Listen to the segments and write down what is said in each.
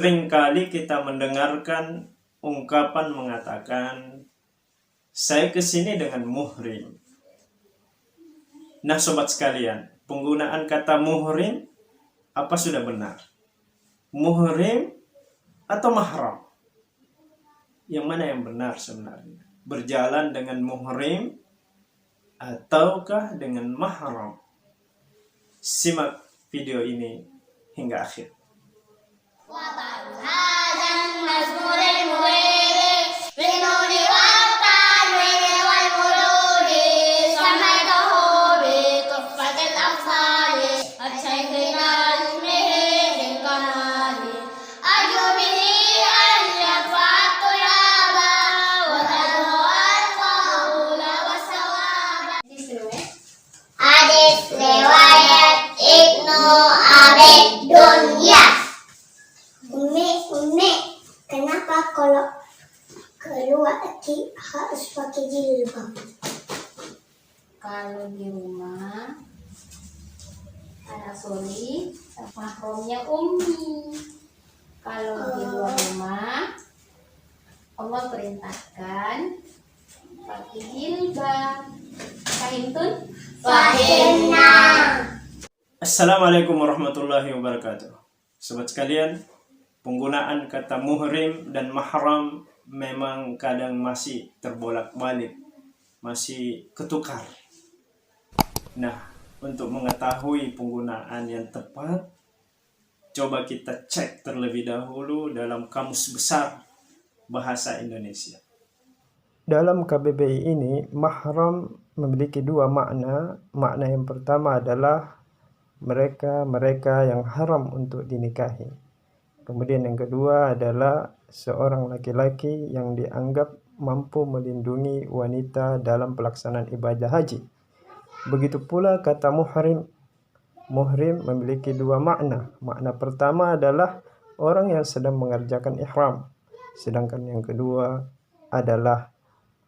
Seringkali kita mendengarkan ungkapan mengatakan, saya kesini dengan muhrim. Nah sobat sekalian, penggunaan kata muhrim, apa sudah benar? Muhrim atau mahram? Yang mana yang benar sebenarnya? Berjalan dengan muhrim ataukah dengan mahram? Simak video ini hingga akhir. Hadis riwayat Ibnu Abi Dunya. Umi, kenapa kalau keluar harus pakai jilbab? Kalau di rumah anak Soli mahramnya Umi. Kalau di luar rumah Allah perintahkan pakai jilbab. Fahimtun? Fahimna. Assalamualaikum warahmatullahi wabarakatuh. Sobat sekalian, penggunaan kata muhrim dan mahram memang kadang masih terbolak-balik, masih ketukar. Nah, untuk mengetahui penggunaan yang tepat, coba kita cek terlebih dahulu dalam Kamus Besar Bahasa Indonesia. Dalam KBBI ini, mahram memiliki dua makna. Makna yang pertama adalah mereka yang haram untuk dinikahi. Kemudian yang kedua adalah seorang laki-laki yang dianggap mampu melindungi wanita dalam pelaksanaan ibadah haji. Begitu pula kata muhrim. Muhrim memiliki dua makna. Makna pertama adalah orang yang sedang mengerjakan ihram. Sedangkan yang kedua adalah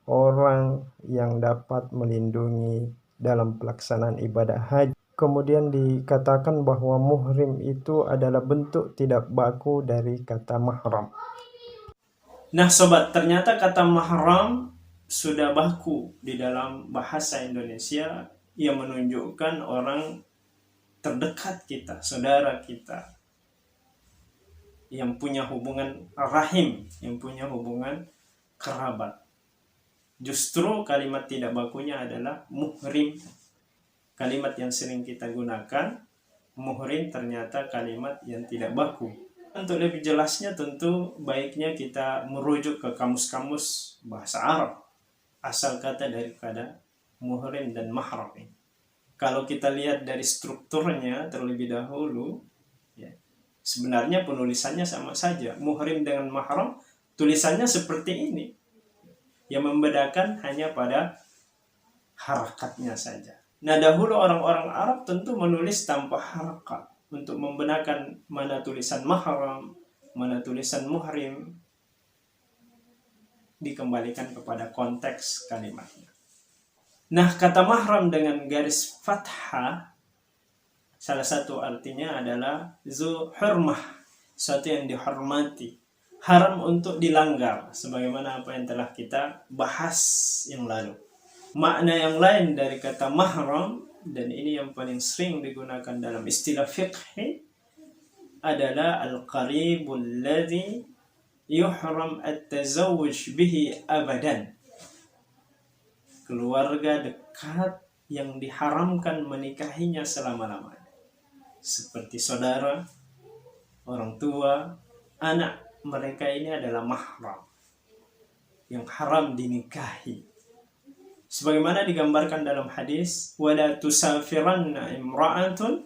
orang yang dapat melindungi dalam pelaksanaan ibadah haji. Kemudian dikatakan bahwa muhrim itu adalah bentuk tidak baku dari kata mahram. Nah sobat, ternyata kata mahram sudah baku di dalam bahasa Indonesia yang menunjukkan orang terdekat kita, saudara kita, yang punya hubungan rahim, yang punya hubungan kerabat. Justru kalimat tidak bakunya adalah muhrim. Kalimat yang sering kita gunakan, muhrim, ternyata kalimat yang tidak baku. Untuk lebih jelasnya tentu baiknya kita merujuk ke kamus-kamus bahasa Arab, asal kata daripada muhrim dan mahram. Kalau kita lihat dari strukturnya terlebih dahulu, ya, sebenarnya penulisannya sama saja. Muhrim dengan mahram tulisannya seperti ini. Yang membedakan hanya pada harakatnya saja. Nah dahulu orang-orang Arab tentu menulis tanpa harakat untuk membedakan mana tulisan mahram, mana tulisan muhrim, dikembalikan kepada konteks kalimatnya. Nah kata mahram dengan garis fathah, salah satu artinya adalah zu hurmah, sesuatu yang dihormati. Haram untuk dilanggar, sebagaimana apa yang telah kita bahas yang lalu. Makna yang lain dari kata mahram, dan ini yang paling sering digunakan dalam istilah fiqh, adalah al-qaribul ladzi yuhram at-tazawwuj bihi abadan. Keluarga dekat yang diharamkan menikahinya selama-lamanya. Seperti saudara, orang tua, anak. Mereka ini adalah mahram yang haram dinikahi. Sebagaimana digambarkan dalam hadis, wala tusafiranna imra'atun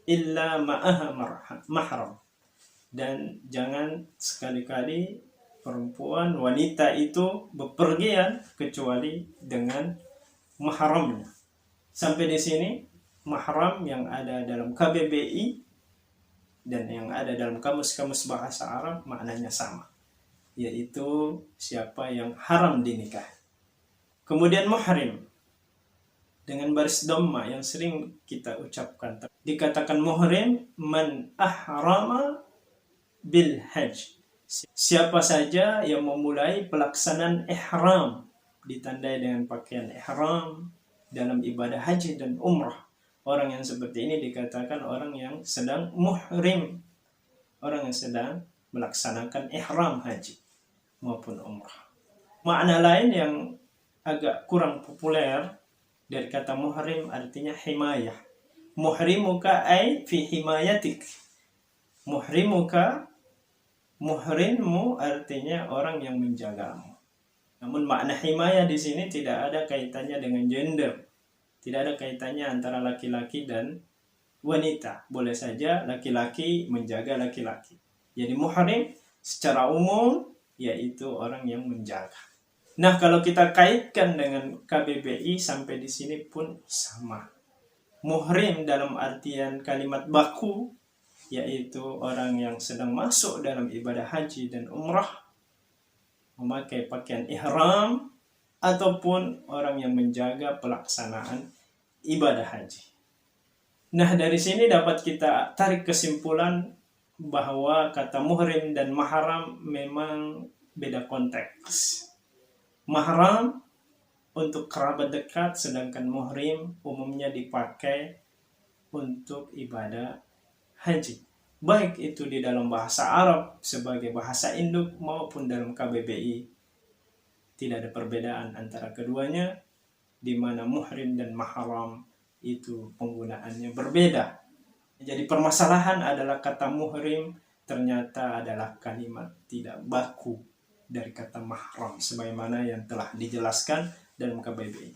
illa ma'aha mahram. Dan jangan sekali-kali perempuan, wanita itu bepergian kecuali dengan mahramnya. Sampai di sini mahram yang ada dalam KBBI dan yang ada dalam kamus-kamus bahasa Arab maknanya sama, yaitu siapa yang haram dinikah. Kemudian muhrim dengan baris dhamma yang sering kita ucapkan, dikatakan muhrim man ahrama bil hajj. Siapa saja yang memulai pelaksanaan ihram, ditandai dengan pakaian ihram dalam ibadah haji dan umrah. Orang yang seperti ini dikatakan orang yang sedang muhrim, orang yang sedang melaksanakan ihram haji maupun umrah. Makna lain yang agak kurang populer dari kata muhrim artinya himayah. Muhrimuka ay fi himayatik. Muhrimmu artinya orang yang menjagamu. Namun makna himayah di sini tidak ada kaitannya dengan gender. Tidak ada kaitannya antara laki-laki dan wanita. Boleh saja laki-laki menjaga laki-laki. Jadi muhrim secara umum yaitu orang yang menjaga. Nah, kalau kita kaitkan dengan KBBI sampai di sini pun sama. Muhrim dalam artian kalimat baku yaitu orang yang sedang masuk dalam ibadah haji dan umrah memakai pakaian ihram ataupun orang yang menjaga pelaksanaan ibadah haji. Nah, dari sini dapat kita tarik kesimpulan bahwa kata muhrim dan mahram memang beda konteks. Mahram untuk kerabat dekat, sedangkan muhrim umumnya dipakai untuk ibadah haji. Baik itu di dalam bahasa Arab sebagai bahasa induk maupun dalam KBBI. Tidak ada perbedaan antara keduanya, di mana muhrim dan mahram itu penggunaannya berbeda. Jadi permasalahan adalah kata muhrim ternyata adalah kalimat tidak baku dari kata mahram sebagaimana yang telah dijelaskan dalam KBBI.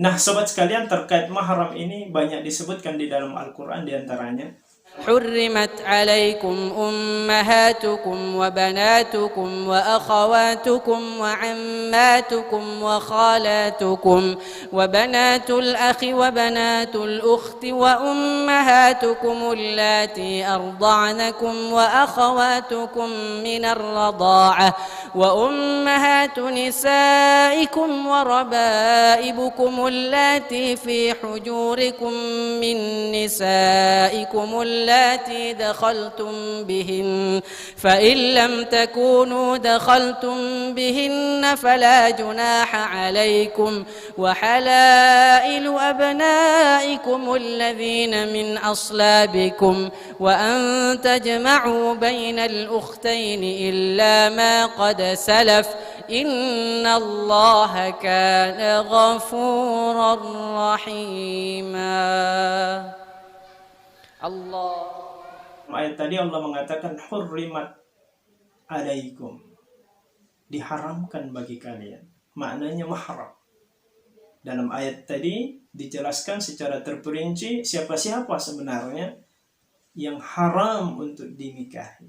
Nah, sobat sekalian, terkait mahram ini banyak disebutkan di dalam Al-Qur'an, di antaranya حرمت عليكم أمهاتكم وبناتكم وأخواتكم وعماتكم وخالاتكم وبنات الأخ وبنات الأخت وأمهاتكم اللاتي أرضعنكم وأخواتكم من الرضاعة وأمهات نسائكم وربائبكم اللاتي في حجوركم من نسائكم اللاتي دخلتم بهن فإن لم تكونوا دخلتم بهن فلا جناح عليكم وحلائل أبنائكم الذين من أصلابكم وأن تجمعوا بين الأختين إلا ما قد سلف إن الله كان غفورا رحيما. Allah. Ayat tadi Allah mengatakan hurrimat alaikum, diharamkan bagi kalian. Maknanya mahram. Dalam ayat tadi dijelaskan secara terperinci siapa-siapa sebenarnya yang haram untuk dinikahi.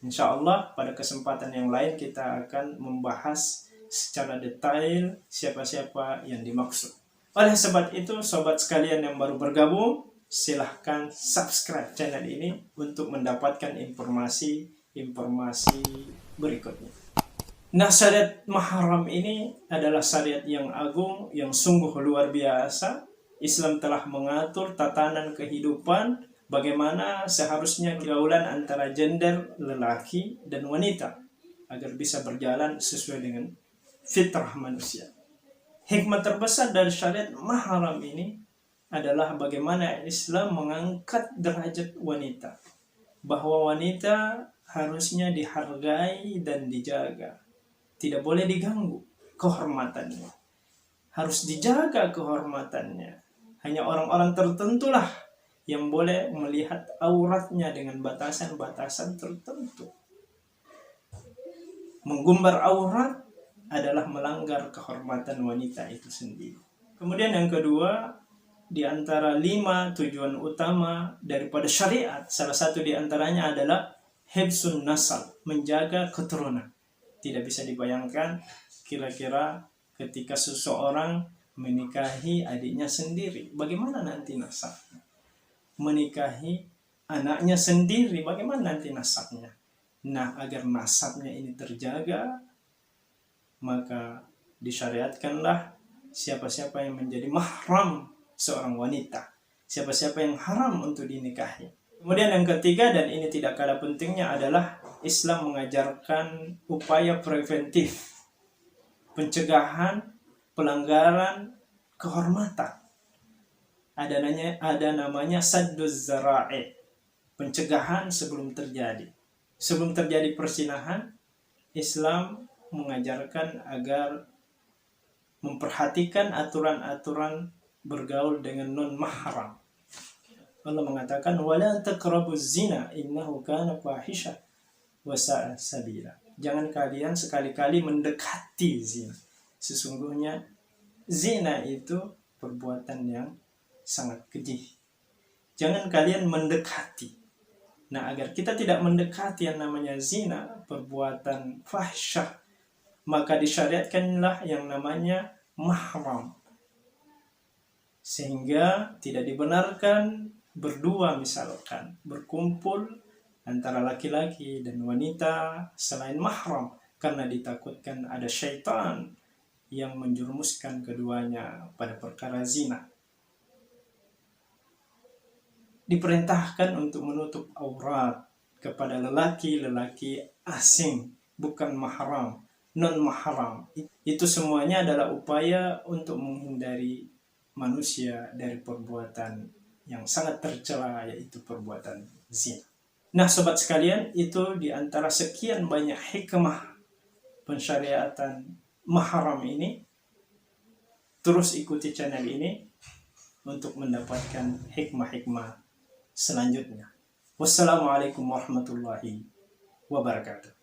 Insya Allah pada kesempatan yang lain kita akan membahas secara detail siapa-siapa yang dimaksud. Oleh sebab itu, sobat sekalian yang baru bergabung, silahkan subscribe channel ini untuk mendapatkan informasi berikutnya. Nah, syariat mahram ini adalah syariat yang agung, yang sungguh luar biasa. Islam telah mengatur tatanan kehidupan bagaimana seharusnya pergaulan antara gender lelaki dan wanita agar bisa berjalan sesuai dengan fitrah manusia. Hikmah terbesar dari syariat mahram ini adalah bagaimana Islam mengangkat derajat wanita. Bahwa wanita harusnya dihargai dan dijaga. Tidak boleh diganggu kehormatannya. Harus dijaga kehormatannya. Hanya orang-orang tertentulah yang boleh melihat auratnya dengan batasan-batasan tertentu. Menggumbar aurat adalah melanggar kehormatan wanita itu sendiri. Kemudian yang kedua, di antara 5 tujuan utama daripada syariat, salah satu di antaranya adalah hifzun nasal, menjaga keturunan. Tidak bisa dibayangkan kira-kira ketika seseorang menikahi adiknya sendiri, bagaimana nanti nasabnya? Menikahi anaknya sendiri, bagaimana nanti nasabnya? Nah, agar nasabnya ini terjaga, maka disyariatkanlah siapa-siapa yang menjadi mahram seorang wanita, siapa-siapa yang haram untuk dinikahi. Kemudian yang ketiga, dan ini tidak kalah pentingnya, adalah Islam mengajarkan upaya preventif, pencegahan pelanggaran kehormatan. Ada namanya sadduz zara'i, pencegahan sebelum terjadi. Sebelum terjadi persinahan, Islam mengajarkan agar memperhatikan aturan-aturan bergaul dengan non-mahram. Allah mengatakan, wala taqrabuz zina innahu kana fahisha wa sa'a sabila. Jangan kalian sekali-kali mendekati zina. Sesungguhnya zina itu perbuatan yang sangat keji. Jangan kalian mendekati. Nah, agar kita tidak mendekati yang namanya zina, perbuatan fahsyah, maka disyariatkanlah yang namanya mahram. Sehingga tidak dibenarkan berdua, misalkan berkumpul antara laki-laki dan wanita selain mahram, karena ditakutkan ada syaitan yang menjerumuskan keduanya pada perkara zina. Diperintahkan untuk menutup aurat kepada lelaki-lelaki asing, bukan mahram, non-mahram. Itu semuanya adalah upaya untuk menghindari manusia dari perbuatan yang sangat tercela, yaitu perbuatan zina. Nah, sobat sekalian, itu di antara sekian banyak hikmah pensyariatan mahram ini. Terus ikuti channel ini untuk mendapatkan hikmah-hikmah selanjutnya. Wassalamualaikum warahmatullahi wabarakatuh.